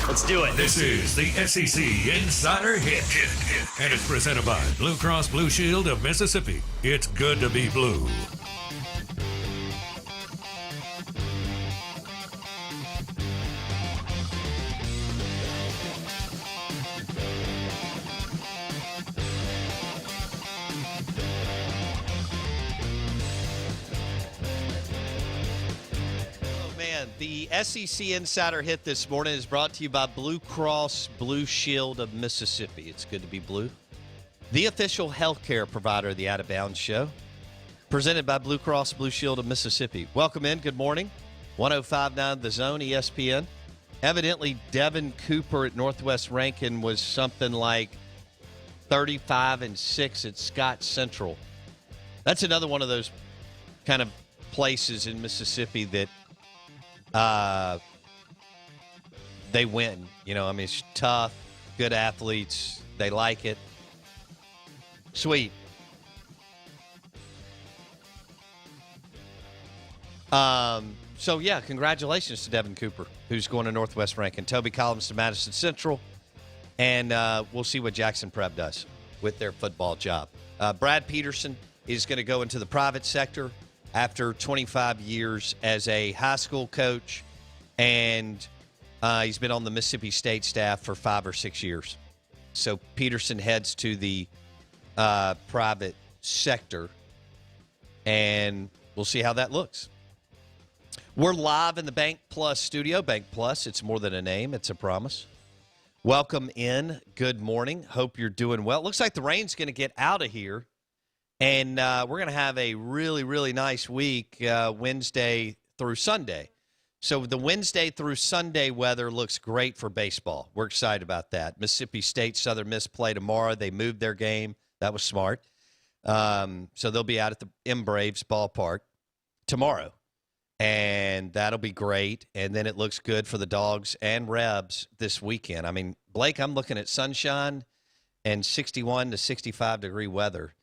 Let's do it. This is the SEC Insider Hit. And it's presented by Blue Cross Blue Shield of Mississippi. It's good to be blue. The SEC Insider Hit this morning is brought to you by Blue Cross Blue Shield of Mississippi. It's good to be blue. The official healthcare provider of the Out of Bounds Show. Presented by Blue Cross Blue Shield of Mississippi. Welcome in. Good morning. 105.9 The Zone, ESPN. Evidently, Devin Cooper at Northwest Rankin was something like 35-6 at Scott Central. That's another one of those kind of places in Mississippi that they win. You know, I mean, it's tough, good athletes. They like it. Sweet. So, yeah, congratulations to Devin Cooper, who's going to Northwest Rankin. Toby Collins to Madison Central. And we'll see what Jackson Prep does with their football job. Brad Peterson is going to go into the private sector after 25 years as a high school coach, and he's been on the Mississippi State staff for 5 or 6 years. So Peterson heads to the private sector, and we'll see how that looks. We're live in the Bank Plus studio. Bank Plus, it's more than a name, it's a promise. Welcome in. Good morning. Hope you're doing well. Looks like the rain's going to get out of here. And we're going to have a really, really nice week Wednesday through Sunday. So the Wednesday through Sunday weather looks great for baseball. We're excited about that. Mississippi State, Southern Miss play tomorrow. They moved their game. That was smart. So they'll be out at the M Braves ballpark tomorrow. And that'll be great. And then it looks good for the Dogs and Rebs this weekend. I mean, Blake, I'm looking at sunshine and 61 to 65 degree weather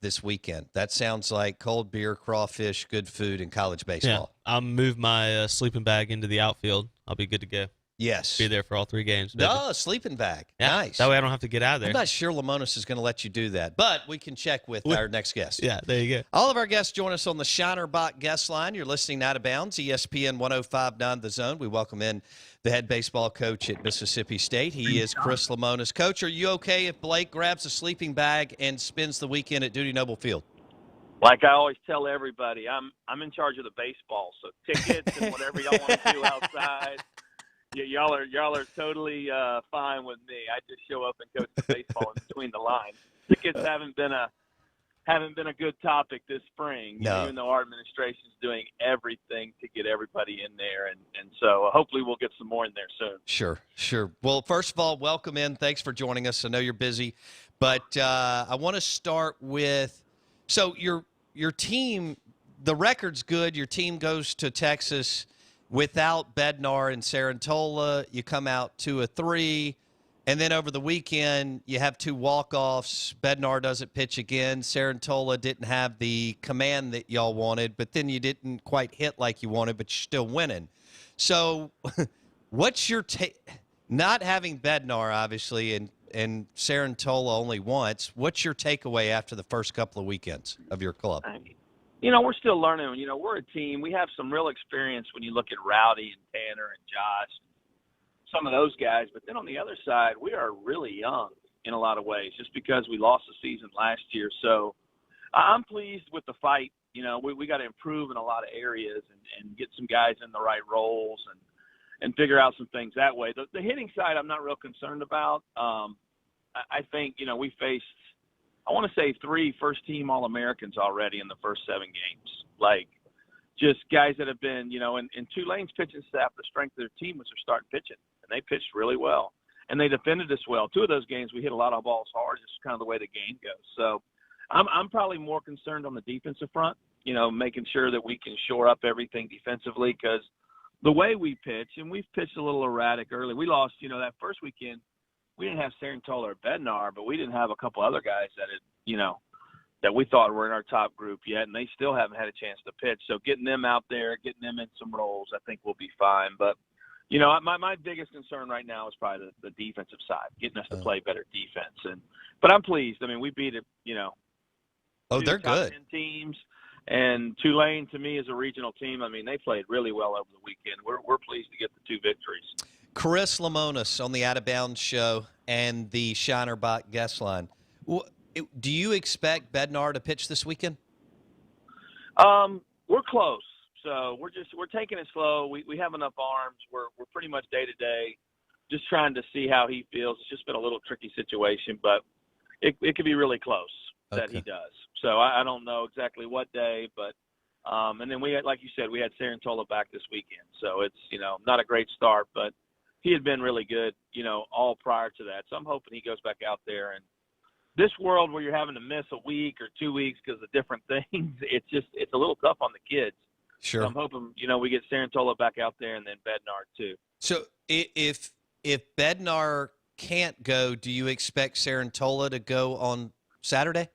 this weekend. That sounds like cold beer, crawfish, good food, and college baseball. Yeah, I'll move my sleeping bag into the outfield. I'll be good to go. Yes. Be there for all 3 games. No, sleeping bag. Yeah, nice. That way I don't have to get out of there. I'm not sure Lemonis is going to let you do that, but we can check with our next guest. Yeah, there you go. All of our guests join us on the Shinerbach guest line. You're listening to Out of Bounds, ESPN 105.9 The Zone. We welcome in the head baseball coach at Mississippi State. He is Chris Lemonis. Coach, are you okay if Blake grabs a sleeping bag and spends the weekend at Dudy Noble Field? Like I always tell everybody, I'm in charge of the baseball, so tickets and whatever y'all want to do outside, y'all are totally fine with me. I just show up and coach the baseball in between the lines. Tickets haven't been a good topic this spring, no. Even though our administration's doing everything to get everybody in there, and so hopefully we'll get some more in there soon. Sure. Well, first of all, welcome in. Thanks for joining us. I know you're busy, but I want to start with so your team. The record's good. Your team goes to Texas without Bednar and Sarantola. You come out 2-3. And then over the weekend, you have 2 walk-offs. Bednar doesn't pitch again. Sarantola didn't have the command that y'all wanted, but then you didn't quite hit like you wanted, but you're still winning. So what's your take? Not having Bednar, obviously, and Sarantola only once, what's your takeaway after the first couple of weekends of your club? We're still learning. We're a team. We have some real experience when you look at Rowdy and Tanner and Josh, some of those guys. But then on the other side, we are really young in a lot of ways just because we lost the season last year. So I'm pleased with the fight. We got to improve in a lot of areas and get some guys in the right roles and figure out some things that way. The hitting side I'm not real concerned about. I think, we faced, I want to say 3 first-team All-Americans already in the first 7 games. Like, just guys that have been, in Tulane's pitching staff, the strength of their team was their starting pitching, and they pitched really well. And they defended us well. 2 of those games, we hit a lot of balls hard, just kind of the way the game goes. So I'm probably more concerned on the defensive front, making sure that we can shore up everything defensively because the way we pitch, and we've pitched a little erratic early. We lost, that first weekend, we didn't have Sarantola or Bednar, but we didn't have a couple other guys that that we thought were in our top group yet, and they still haven't had a chance to pitch. So getting them out there, getting them in some roles, I think we'll be fine. But my biggest concern right now is probably the defensive side, getting us to play better defense. But I'm pleased. I mean, we beat it, they're top good 10 teams. And Tulane, to me, is a regional team. I mean, they played really well over the weekend. We're pleased to get the 2 victories. Chris Lemonis on the Out of Bounds show and the Shinerbach guest line. Do you expect Bednar to pitch this weekend? We're close. So we're taking it slow. We have enough arms. We're pretty much day to day, just trying to see how he feels. It's just been a little tricky situation, but it could be really close that he does. So I don't know exactly what day, but and then we had, like you said, we had Sarantola back this weekend. So it's not a great start, but he had been really good, all prior to that. So I'm hoping he goes back out there. And this world where you're having to miss a week or 2 weeks because of different things, it's a little tough on the kids. Sure. So I'm hoping, we get Sarantola back out there and then Bednar too. So if Bednar can't go, do you expect Sarantola to go on Saturday?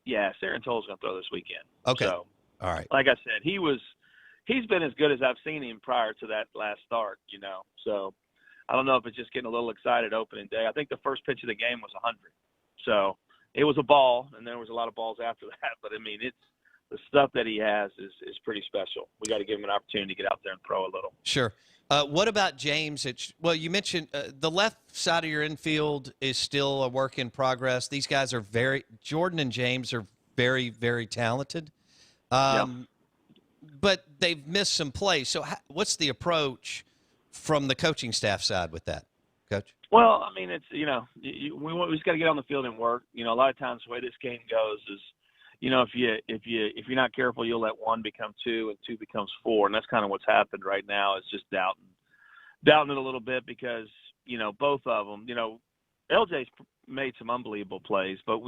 Yeah, Sarantola's going to throw this weekend. Okay. So, all right. Like I said, he's been as good as I've seen him prior to that last start, So I don't know if it's just getting a little excited opening day. I think the first pitch of the game was 100. So it was a ball, and there was a lot of balls after that. But, I mean, the stuff that he has is pretty special. We got to give him an opportunity to get out there and throw a little. Sure. What about James? You mentioned the left side of your infield is still a work in progress. These guys are Jordan and James are very, very talented. But they've missed some plays. So what's the approach from the coaching staff side with that, Coach? Well, I mean, it's, we just got to get on the field and work. A lot of times the way this game goes is, if you're not careful, you'll let 1 become 2 and 2 becomes 4. And that's kind of what's happened right now. It's just doubting it a little bit because, both of them, LJ's made some unbelievable plays, but,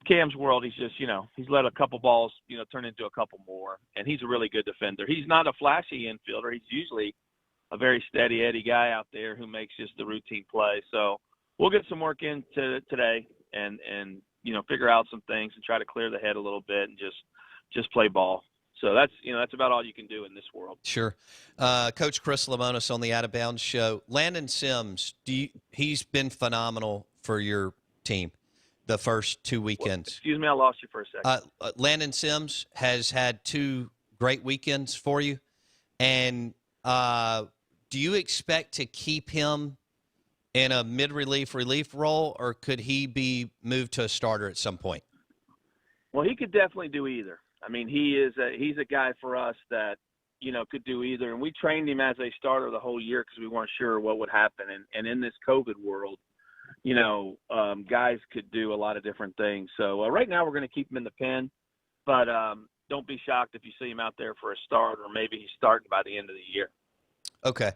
Cam's world, he's just, he's let a couple balls, turn into a couple more, and he's a really good defender. He's not a flashy infielder. He's usually a very steady Eddie guy out there who makes just the routine play. So we'll get some work in today and figure out some things and try to clear the head a little bit and just play ball. So that's about all you can do in this world. Sure. Coach Chris Lemonis on the Out of Bounds show. Landon Sims, he's been phenomenal for your team the first 2 weekends. Excuse me, I lost you for a second. Landon Sims has had 2 great weekends for you. And do you expect to keep him in a mid-relief role, or could he be moved to a starter at some point? Well, he could definitely do either. I mean, he's a guy for us that, could do either. And we trained him as a starter the whole year because we weren't sure what would happen. And in this COVID world, guys could do a lot of different things. So right now we're going to keep him in the pen, but don't be shocked if you see him out there for a start, or maybe he's starting by the end of the year. Okay.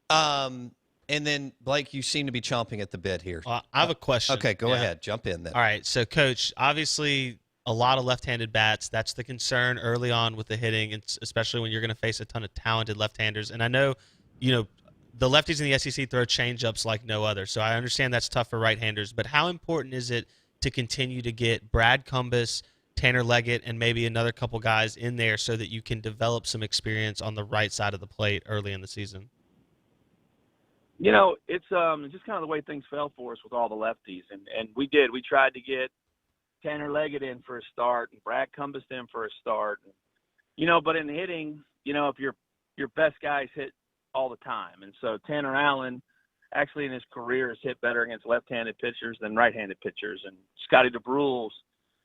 And then, Blake, you seem to be chomping at the bit here. I have a question. Okay, go ahead. Jump in then. All right. So, Coach, obviously a lot of left-handed bats. That's the concern early on with the hitting, especially when you're going to face a ton of talented left-handers. And I know, the lefties in the SEC throw change-ups like no other. So I understand that's tough for right-handers. But how important is it to continue to get Brad Cumbas, Tanner Leggett, and maybe another couple guys in there so that you can develop some experience on the right side of the plate early in the season? It's just kind of the way things fell for us with all the lefties. And we did. We tried to get Tanner Leggett in for a start and Brad Cumbas in for a start. But in hitting, if your best guys hit all the time. And so Tanner Allen actually in his career has hit better against left-handed pitchers than right-handed pitchers. And Scotty DeBrule's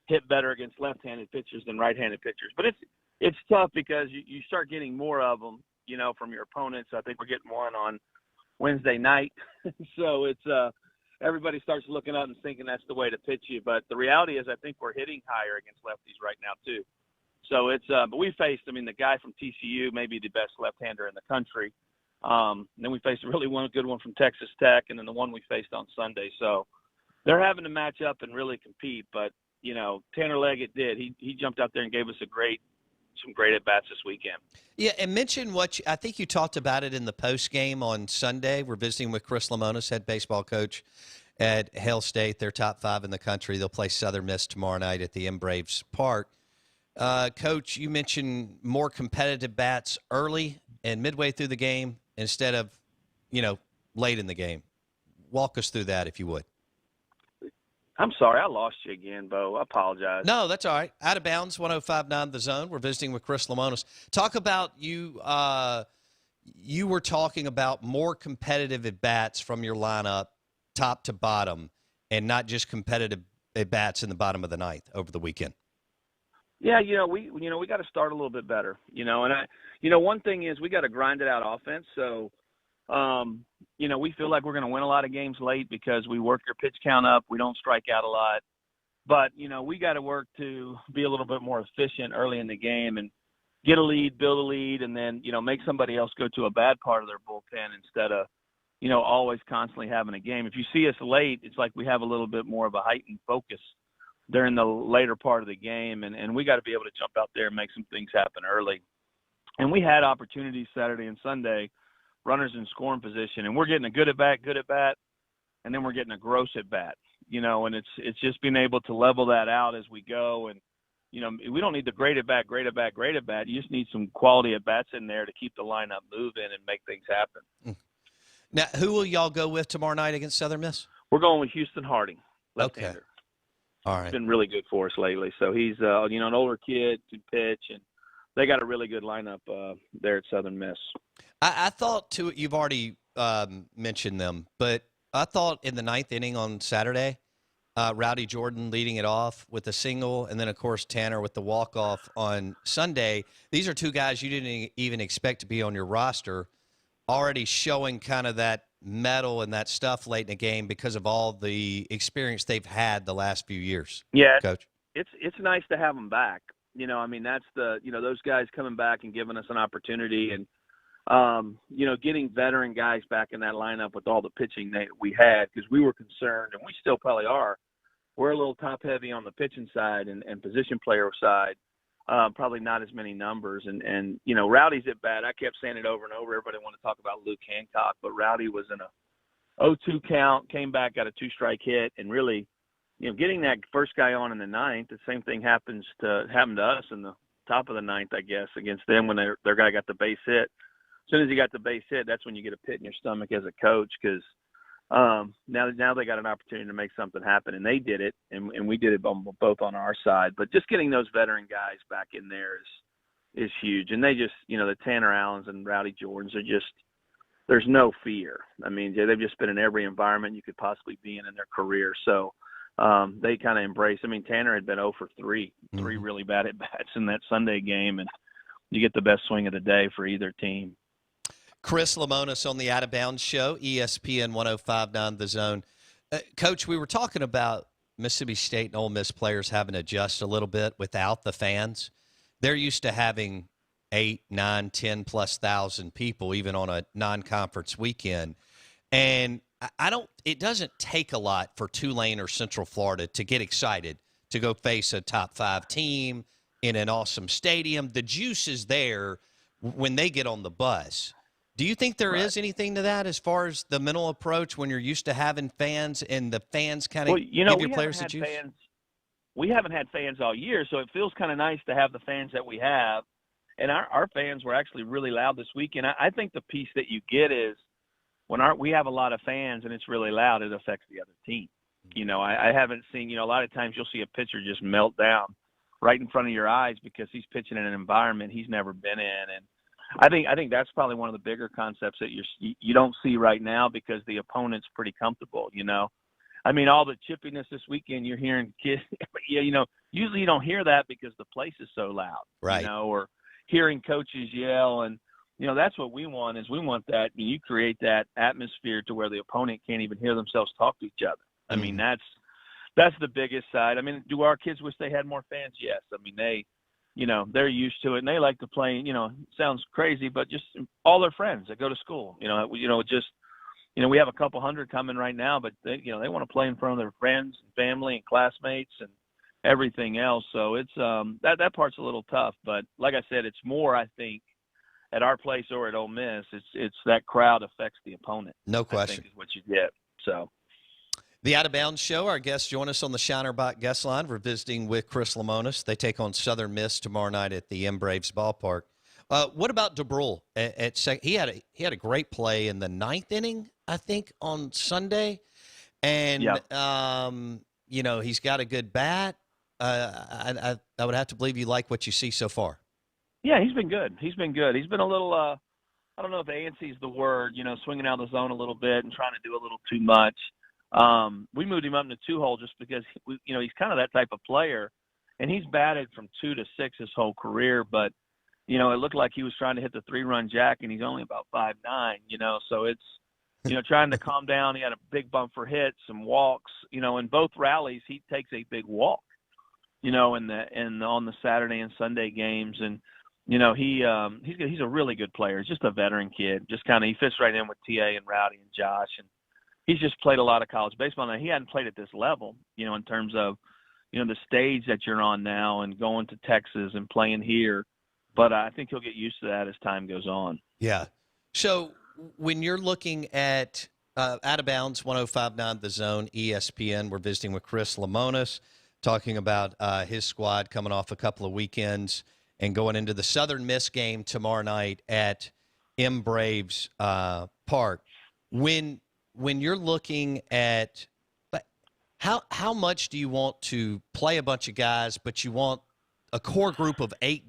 hit better against left-handed pitchers than right-handed pitchers. But it's tough because you start getting more of them, from your opponents. I think we're getting one on Wednesday night. So it's everybody starts looking up and thinking that's the way to pitch you. But the reality is I think we're hitting higher against lefties right now too. So it's but we faced, the guy from TCU, maybe the best left-hander in the country. Then we faced a really good one from Texas Tech, and then the one we faced on Sunday. So they're having to match up and really compete. But, Tanner Leggett did. He jumped out there and gave us some great at-bats this weekend. Yeah, and mention I think you talked about it in the post game on Sunday. We're visiting with Chris Lemonis, head baseball coach at Hail State. They're top 5 in the country. They'll play Southern Miss tomorrow night at the M Braves Park. Coach, you mentioned more competitive bats early and midway through the game. instead of, late in the game. Walk us through that if you would. I'm sorry, I lost you again, Bo. I apologize. No, that's all right. Out of bounds, 105.9 The Zone. We're visiting with Chris Lemonis. Talk about you. You were talking about more competitive at-bats from your lineup, top to bottom, and not just competitive at-bats in the bottom of the ninth over the weekend. Yeah, we got to start a little bit better, and one thing is we got to grind it out offense. So, we feel like we're going to win a lot of games late because we work your pitch count up. We don't strike out a lot, but we got to work to be a little bit more efficient early in the game and get a lead, build a lead, and then, make somebody else go to a bad part of their bullpen instead of, always constantly having a game. If you see us late, it's like we have a little bit more of a heightened focus during the later part of the game, and we got to be able to jump out there and make some things happen early. And we had opportunities Saturday and Sunday, runners in scoring position, and we're getting a good at bat, and then we're getting a gross at bat, and it's just being able to level that out as we go. And, we don't need the great at bat. You just need some quality at bats in there to keep the lineup moving and make things happen. Now, who will y'all go with tomorrow night against Southern Miss? We're going with Houston Harding, left-hander. Okay. All right. He's been really good for us lately. So he's, an older kid, can pitch, and they got a really good lineup there at Southern Miss. I thought, too, you've already mentioned them, but I thought in the ninth inning on Saturday, Rowdy Jordan leading it off with a single, and then, of course, Tanner with the walk-off on Sunday. These are two guys you didn't even expect to be on your roster, already showing kind of that mettle and that stuff late in the game because of all the experience they've had the last few years. Yeah, Coach. It's nice to have them back. That's those guys coming back and giving us an opportunity, and getting veteran guys back in that lineup with all the pitching that we had, because we were concerned, and we still probably are. We're a little top heavy on the pitching side and position player side. Probably not as many numbers. And Rowdy's at bat. I kept saying it over and over. Everybody wanted to talk about Luke Hancock, but Rowdy was in a 0-2 count, came back, got a 2-strike hit, and really, getting that first guy on in the ninth, the same thing happened to us in the top of the ninth, I guess, against them when their guy got the base hit. As soon as he got the base hit, that's when you get a pit in your stomach as a coach, because now they got an opportunity to make something happen, and they did it, and we did it both on our side. But just getting those veteran guys back in there is huge. And they just, the Tanner Allens and Rowdy Jordans are just, there's no fear. I mean, they've just been in every environment you could possibly be in their career. So they kind of embrace. I mean, Tanner had been 0 for 3, three really bad at bats in that Sunday game, and you get the best swing of the day for either team. Chris Lemonis on the Out of Bounds Show, ESPN 105.9 The Zone. Coach, we were talking about Mississippi State and Ole Miss players having to adjust a little bit without the fans. They're used to having 8, 9, 10+ thousand people, even on a non-conference weekend. And it doesn't take a lot for Tulane or Central Florida to get excited to go face a top 5 team in an awesome stadium. The juice is there when they get on the bus. Do you think there is anything to that as far as the mental approach when you're used to having fans and the fans kind of give your players the juice? We haven't had fans all year, so it feels kind of nice to have the fans that we have. And our fans were actually really loud this weekend. I think the piece that you get is when we have a lot of fans and it's really loud, it affects the other team. I haven't seen, a lot of times you'll see a pitcher just melt down right in front of your eyes because he's pitching in an environment he's never been in. And I think that's probably one of the bigger concepts that you don't see right now because the opponent's pretty comfortable, I mean, all the chippiness this weekend, you're hearing kids, usually you don't hear that because the place is so loud, right? Or hearing coaches yell. And, that's what we want is we want that. You create that atmosphere to where the opponent can't even hear themselves talk to each other. I mean, that's the biggest side. I mean, do our kids wish they had more fans? Yes. I mean, they're used to it and they like to play, it sounds crazy, but just all their friends that go to school, we have a couple hundred coming right now, but they want to play in front of their friends and family and classmates and everything else. So it's, that part's a little tough, but like I said, it's more, I think, at our place or at Ole Miss, it's that crowd affects the opponent. No question. I think is what you get. So. The Out of Bounds Show, our guests join us on the Shinerbach guest line. We're visiting with Chris Lemonis. They take on Southern Miss tomorrow night at the M Braves ballpark. What about DeBrule at second? He had a great play in the ninth inning, I think, on Sunday, and he's got a good bat. I would have to believe you like what you see so far. Yeah, he's been good. He's been good. He's been a little. I don't know if antsy is the word. Swinging out of the zone a little bit and trying to do a little too much. We moved him up in the 2-hole just because he's kind of that type of player, and he's batted from 2 to 6 his whole career, but. It looked like he was trying to hit the 3-run jack, and he's only about 5'9", so it's, trying to calm down. He had a big bump for hits, some walks, in both rallies, he takes a big walk, on the Saturday and Sunday games. And, he's a really good player. He's just a veteran kid, just kind of, he fits right in with TA and Rowdy and Josh. And he's just played a lot of college baseball. Now, he hadn't played at this level, in terms of, the stage that you're on now and going to Texas and playing here. But I think he'll get used to that as time goes on. Yeah. So when you're looking at Out of Bounds, 105.9 The Zone, ESPN, we're visiting with Chris Lemonis, talking about his squad coming off a couple of weekends and going into the Southern Miss game tomorrow night at M. Braves Park. When you're looking at how much do you want to play a bunch of guys, but you want a core group of 8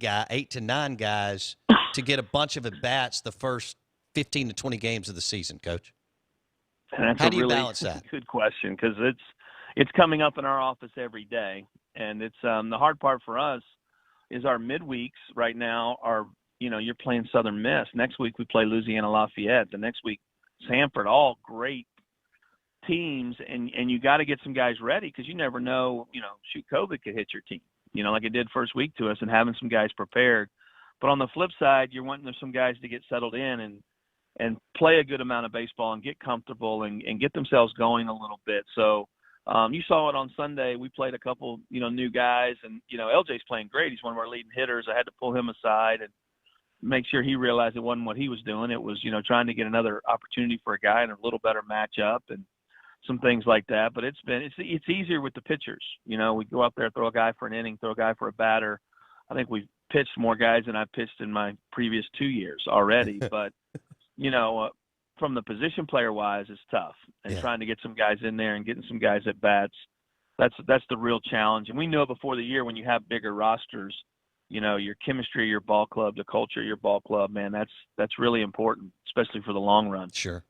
to 9 guys to get a bunch of at-bats the first 15 to 20 games of the season, Coach? How do you balance that? Good question, because it's coming up in our office every day, and it's the hard part for us is our midweeks right now are, you're playing Southern Miss. Next week we play Louisiana Lafayette. The next week Sanford, all great teams, and you got to get some guys ready because you never know, COVID could hit your team. Like it did first week to us, and having some guys prepared. But on the flip side, you're wanting some guys to get settled in and play a good amount of baseball and get comfortable and get themselves going a little bit. So you saw it on Sunday. We played a couple, new guys, and, LJ's playing great. He's one of our leading hitters. I had to pull him aside and make sure he realized it wasn't what he was doing. It was, trying to get another opportunity for a guy and a little better matchup and some things like that. But it's easier with the pitchers. We go out there, throw a guy for an inning, throw a guy for a batter. I think we've pitched more guys than I've pitched in my previous 2 years already. But, from the position player wise, it's tough. And trying to get some guys in there and getting some guys at bats, that's the real challenge. And we know before the year when you have bigger rosters, your chemistry of your ball club, the culture of your ball club, man, that's really important, especially for the long run. Sure.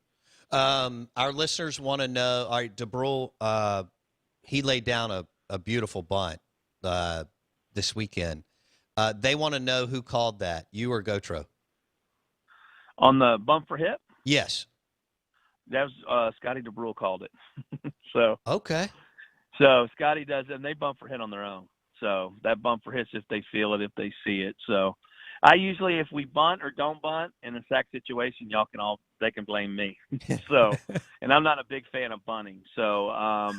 Our listeners want to know, all right, DeBrule, he laid down a beautiful bunt this weekend. They want to know who called that, you or Gotro? On the bump for hit? Yes. That was Scotty DeBrule called it. So okay. So Scotty does it, and they bump for hit on their own. So that bump for hits if they feel it, if they see it. So I usually, if we bunt or don't bunt in a sack situation, they can blame me. So, and I'm not a big fan of bunting. So,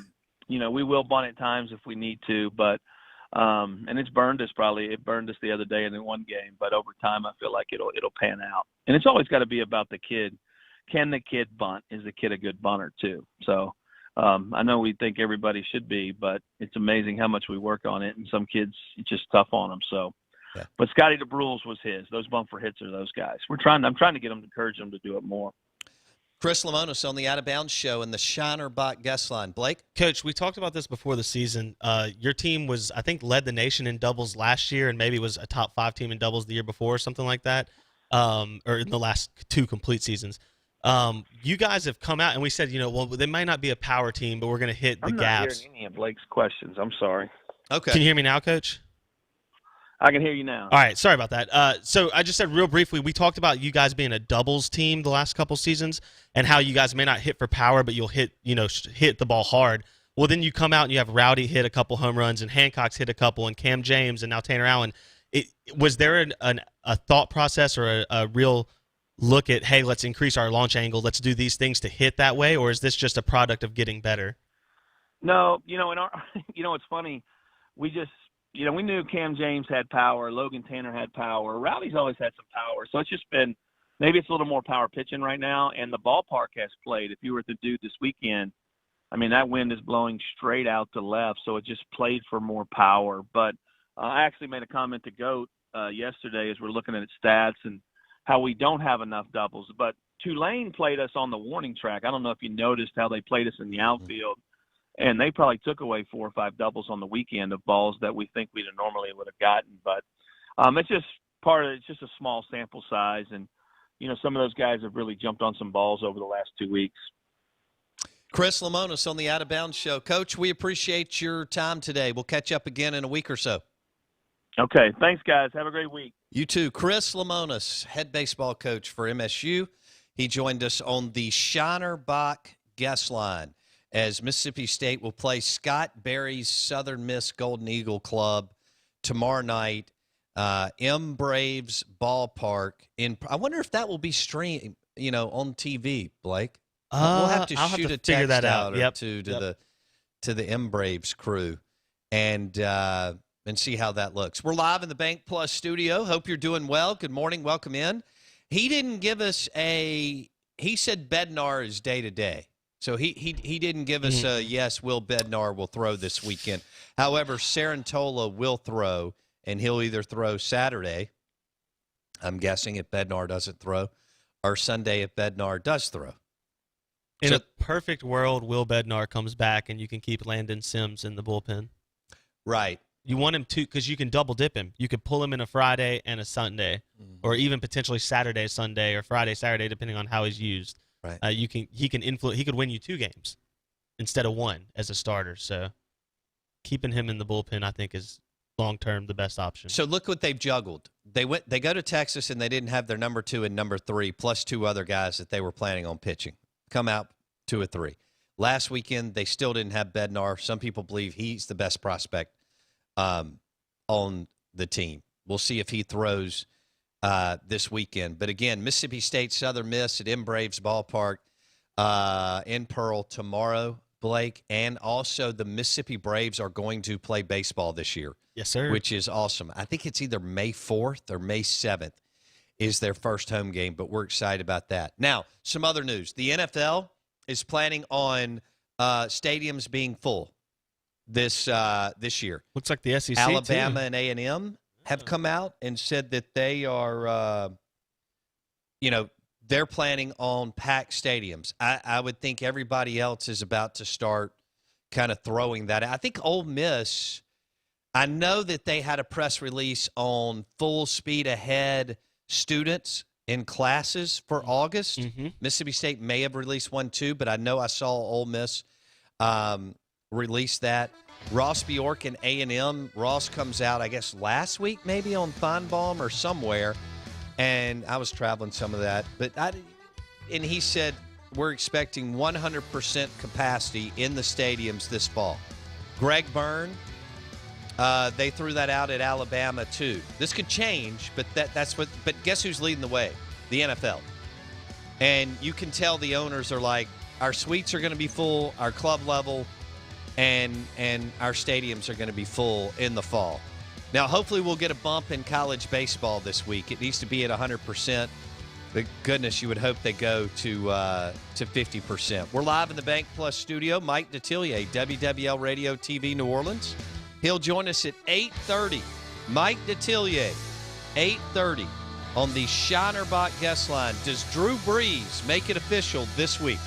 we will bunt at times if we need to, but, and it burned us the other day in one game, but over time I feel like it'll pan out. And it's always got to be about the kid. Can the kid bunt? Is the kid a good bunter too? So, I know we think everybody should be, but it's amazing how much we work on it. And some kids, it's just tough on them. So, yeah. But Scotty DeBrule's was his. Those bump for hits are those guys. I'm trying to get them to encourage them to do it more. Chris Lemonis on the Out of Bounds show and the Shinerbach guest line. Blake? Coach, we talked about this before the season. Your team was, I think, led the nation in doubles last year and maybe was a top 5 team in doubles the year before or something like that, or in the last 2 complete seasons. You guys have come out and we said, they might not be a power team, but we're going to hit the gaps. I'm not hearing any of Blake's questions. I'm sorry. Okay. Can you hear me now, Coach? I can hear you now. All right. Sorry about that. So I just said real briefly, we talked about you guys being a doubles team the last couple seasons and how you guys may not hit for power, but you'll hit the ball hard. Well, then you come out and you have Rowdy hit a couple home runs and Hancock's hit a couple and Cam James and now Tanner Allen. Was there a thought process or a real look at, hey, let's increase our launch angle, let's do these things to hit that way, or is this just a product of getting better? No, it's funny. We just, we knew Cam James had power, Logan Tanner had power, Rowdy's always had some power. So it's just been, maybe it's a little more power pitching right now, and the ballpark has played. If you were to do this weekend, I mean, that wind is blowing straight out to left, so it just played for more power. But I actually made a comment to Goat yesterday as we're looking at stats and how we don't have enough doubles. But Tulane played us on the warning track. I don't know if you noticed how they played us in the outfield, and they probably took away 4 or 5 doubles on the weekend of balls that we think we'd normally would have gotten. But it's just it's just a small sample size, and some of those guys have really jumped on some balls over the last 2 weeks. Chris Lemonis on the Out of Bounds Show. Coach, we appreciate your time today. We'll catch up again in a week or so. Okay. Thanks, guys. Have a great week. You too. Chris Lemonis, head baseball coach for MSU. He joined us on the Shinerbach guest line as Mississippi State will play Scott Berry's Southern Miss Golden Eagle Club tomorrow night, M. Braves Ballpark. I wonder if that will be streamed, on TV, Blake. We'll have to shoot a text out or two to the M Braves crew and see how that looks. We're live in the Bank Plus studio. Hope you're doing well. Good morning. Welcome in. He didn't give us he said Bednar is day to day. So he didn't give us a yes, Will Bednar will throw this weekend. However, Sarantola will throw, and he'll either throw Saturday, I'm guessing if Bednar doesn't throw, or Sunday if Bednar does throw. In a perfect world, Will Bednar comes back and you can keep Landon Sims in the bullpen. Right. You want him to because you can double dip him. You could pull him in a Friday and a Sunday, or even potentially Saturday, Sunday, or Friday, Saturday, depending on how he's used. Right. He can influence. He could win you 2 games instead of 1 as a starter. So keeping him in the bullpen, I think, is long term the best option. So look what they've juggled. They go to Texas and they didn't have their number 2 and number 3 plus 2 other guys that they were planning on pitching. Come out 2 or 3. Last weekend, they still didn't have Bednar. Some people believe he's the best prospect on the team. We'll see if he throws this weekend. But again, Mississippi State Southern Miss at M. Braves Ballpark in Pearl tomorrow, Blake. And also the Mississippi Braves are going to play baseball this year. Yes, sir. Which is awesome. I think it's either May 4th or May 7th. Is their first home game, but we're excited about that. Now, some other news. The NFL is planning on stadiums being full this year. Looks like the SEC Alabama too. and A&M have come out and said that they are, they're planning on packed stadiums. I would think everybody else is about to start kind of throwing that. I think Ole Miss, I know that they had a press release on full speed ahead students in classes for August. Mississippi State may have released one too, but I know I saw Ole Miss release that. Ross Bjork and A&M. Ross comes out, I guess, last week maybe on Feinbaum or somewhere, and I was traveling some of that. And he said we're expecting 100% capacity in the stadiums this fall. Greg Byrne, they threw that out at Alabama too. This could change, but that's what. But guess who's leading the way? The NFL. And you can tell the owners are like, our suites are going to be full, our club level, and our stadiums are going to be full in the fall. Now, hopefully, we'll get a bump in college baseball this week. It needs to be at 100%. But goodness, you would hope they go to 50%. We're live in the Bank Plus studio. Mike Detillier, WWL Radio TV New Orleans. He'll join us at 8:30. Mike Detillier, 8:30 on the Shinerbach guest line. Does Drew Brees make it official this week?